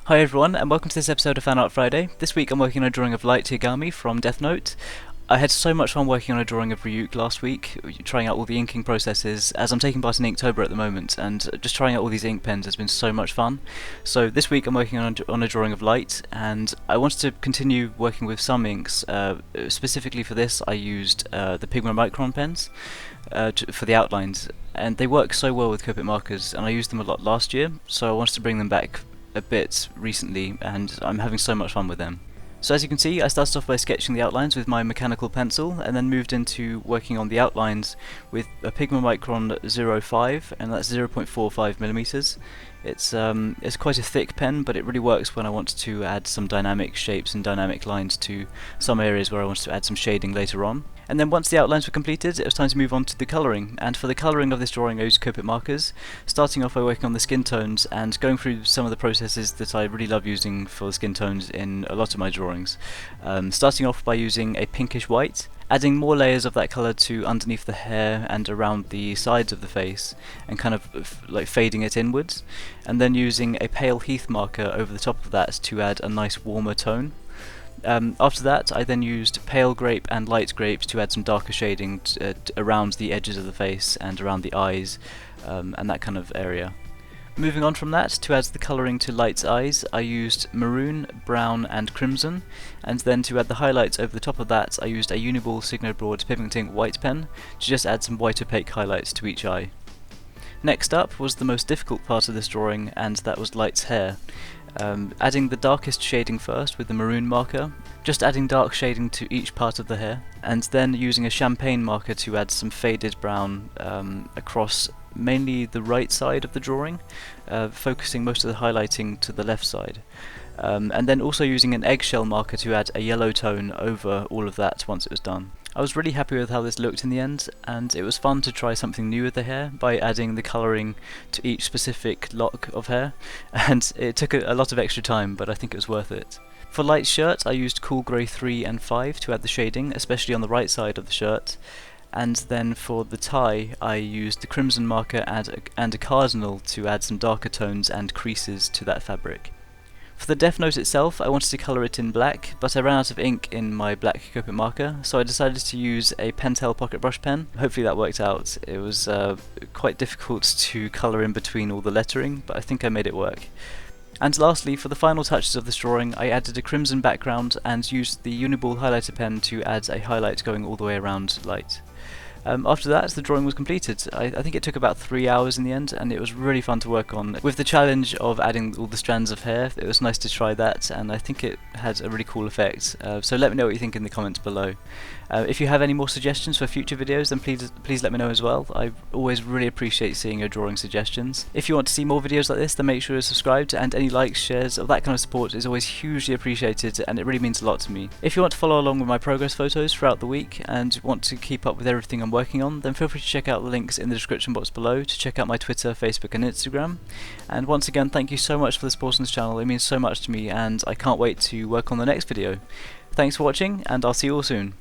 Hi everyone, and welcome to this episode of Fan Art Friday. This week I'm working on a drawing of Light Yagami from Death Note. I had so much fun working on a drawing of Ryuk last week, trying out all the inking processes, as I'm taking part in Inktober at the moment, and just trying out all these ink pens has been so much fun. So this week I'm working on a drawing of Light, and I wanted to continue working with some inks. Specifically for this I used the Pigma Micron pens for the outlines, and they work so well with Copic Markers, and I used them a lot last year, so I wanted to bring them back a bit recently, and I'm having so much fun with them. So as you can see, I started off by sketching the outlines with my mechanical pencil, and then moved into working on the outlines with a Pigma Micron 05, and that's 0.45 millimeters. It's quite a thick pen, but it really works when I want to add some dynamic shapes and dynamic lines to some areas where I want to add some shading later on. And then once the outlines were completed, it was time to move on to the colouring, and for the colouring of this drawing I used Copic Markers, starting off by working on the skin tones and going through some of the processes that I really love using for the skin tones in a lot of my drawings. Starting off by using a pinkish white, adding more layers of that colour to underneath the hair and around the sides of the face, and kind of like fading it inwards, and then using a pale heath marker over the top of that to add a nice warmer tone. After that I then used pale grape and light grape to add some darker shading around the edges of the face and around the eyes, and that kind of area. Moving on from that, to add the colouring to Light's eyes, I used maroon, brown and crimson, and then to add the highlights over the top of that I used a Uniball Signo Broad Pigment Ink white pen to just add some white opaque highlights to each eye. Next up was the most difficult part of this drawing, and that was Light's hair. Adding the darkest shading first with the maroon marker, just adding dark shading to each part of the hair, and then using a champagne marker to add some faded brown across mainly the right side of the drawing, focusing most of the highlighting to the left side. And then also using an eggshell marker to add a yellow tone over all of that once it was done. I was really happy with how this looked in the end, and it was fun to try something new with the hair by adding the colouring to each specific lock of hair, and it took a lot of extra time, but I think it was worth it. For Light's shirt I used Cool Grey 3 and 5 to add the shading, especially on the right side of the shirt, and then for the tie I used the crimson marker and a cardinal to add some darker tones and creases to that fabric. For the Death Note itself, I wanted to colour it in black, but I ran out of ink in my black Copic marker, so I decided to use a Pentel pocket brush pen. Hopefully that worked out. It was quite difficult to colour in between all the lettering, but I think I made it work. And lastly, for the final touches of this drawing, I added a crimson background and used the Uniball highlighter pen to add a highlight going all the way around Light. After that, the drawing was completed. I think it took about 3 hours in the end, and it was really fun to work on. With the challenge of adding all the strands of hair, it was nice to try that, and I think it had a really cool effect. So let me know what you think in the comments below. If you have any more suggestions for future videos, then please let me know as well. I always really appreciate seeing your drawing suggestions. If you want to see more videos like this, then make sure you're subscribed, and any likes, shares, or that kind of support is always hugely appreciated, and it really means a lot to me. If you want to follow along with my progress photos throughout the week, and want to keep up with everything I'm working on, then feel free to check out the links in the description box below to check out my Twitter, Facebook and Instagram. And once again, thank you so much for the support on this channel. It means so much to me, and I can't wait to work on the next video. Thanks for watching, and I'll see you all soon.